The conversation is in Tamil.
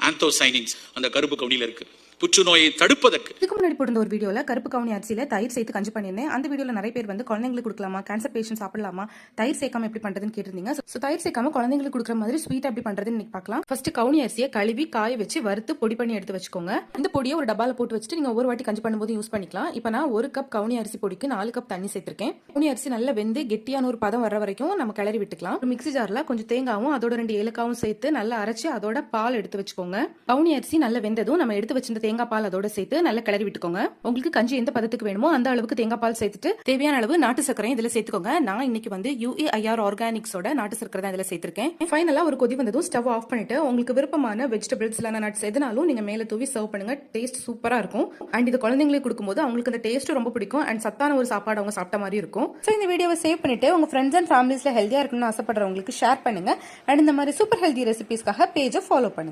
ஆந்தோசைனின்ஸ் அந்த கருப்பு கவுனியில இருக்கு. புற்றுநோயை தடுப்பதற்கு. இதுக்கு முன்னாடி போட்ட ஒரு வீடியோல கருப்பு கவுனி அரிசியில தயிர் சேர்த்து கஞ்சி பண்ணியிருந்தேன். அந்த வீடியோல நிறைய பேர் குழந்தைங்களுக்கு கொடுக்கலாமா, கேன்சர் பேஷண்ட் சாப்பிடலாமா, தயிர் சேர்க்காம எப்படி பண்றதுன்னு கேட்டிருந்தீங்க. சோ தயிர் சேர்க்காம குழந்தைங்களுக்கு கொடுக்குற மாதிரி ஸ்வீட் எப்படி பண்றதுன்னு பார்க்கலாம். ஃபர்ஸ்ட் கவுனி அரிசியை கழுவி காய வச்சு வறுத்து பொடி பண்ணி எடுத்து வச்சுக்கோங்க. இந்த பொடியை ஒரு டப்பால போட்டு வச்சுட்டு நீங்க ஒரு வாட்டி கஞ்சி பண்ணும்போது யூஸ் பண்ணிக்கலாம். இப்போ நான் 1 கப் கவுனி அரிசி பொடிக்கு 4 கப் தண்ணி சேர்த்திருக்கேன். கவுனி அரிசி நல்லா வெந்து கெட்டியான ஒரு பதம் வர வரைக்கும் நம்ம கிளறி விட்டுக்கலாம். ஒரு மிக்ஸி ஜார்ல கொஞ்சம் தேங்காவும் அதோட 2 ஏலக்காவும் சேர்த்து நல்லா அரைச்சு அதோட பால் எடுத்து வச்சுக்கோங்க. கவுனி அரிசி நல்லா வெந்ததும் நம்ம எடுத்து வச்சிருந்த தேங்காய் பால் அதோட சேர்த்து நல்லா கிளறி விட்டுக்கோங்க. உங்களுக்கு கஞ்சி எந்த பதத்துக்கு வேணுமோ அந்த அளவுக்கு தேங்காய் பால் சேர்த்துட்டு தேவையான அளவு நாட்டு சர்க்கரை இதுல சேர்த்துக்கோங்க. நான் இன்னைக்கு UAIR ஆர்கானிக்ஸோட நாட்டு சர்க்கரை தான் இதுல சேர்த்திருக்கேன். ஃபைனலா ஒரு கொதி வந்ததும் ஸ்டவ் ஆஃப் பண்ணிட்டு உங்களுக்கு விருப்பமான வெஜிடபிள்ஸ் இல்ல நட்ஸ் எதுனாலும் நீங்க மேல தூவி சர்வ் பண்ணுங்க. டேஸ்ட் சூப்பரா இருக்கும். அண்ட் இது குழந்தைங்களுக்கு கொடுக்கும்போது அவங்களுக்கு அந்த டேஸ்ட் ரொம்ப பிடிக்கும். அண்ட் சத்தான ஒரு சாப்பாடு அவங்க சாப்பிட்ட மாதிரி இருக்கும். சோ இந்த வீடியோவை சேவ் பண்ணிட்டு உங்க ஃப்ரெண்ட்ஸ் அண்ட் ஃபேமிலிஸ்ல ஹெல்தியா இருக்கணும்னு ஆசைப்படுறவங்களுக்கு ஷேர் பண்ணுங்க. அண்ட் இந்த மாதிரி சூப்பர் ஹெல்தி ரெசிபிஸ்க்காக பேஜை ஃபாலோ பண்ணுங்க.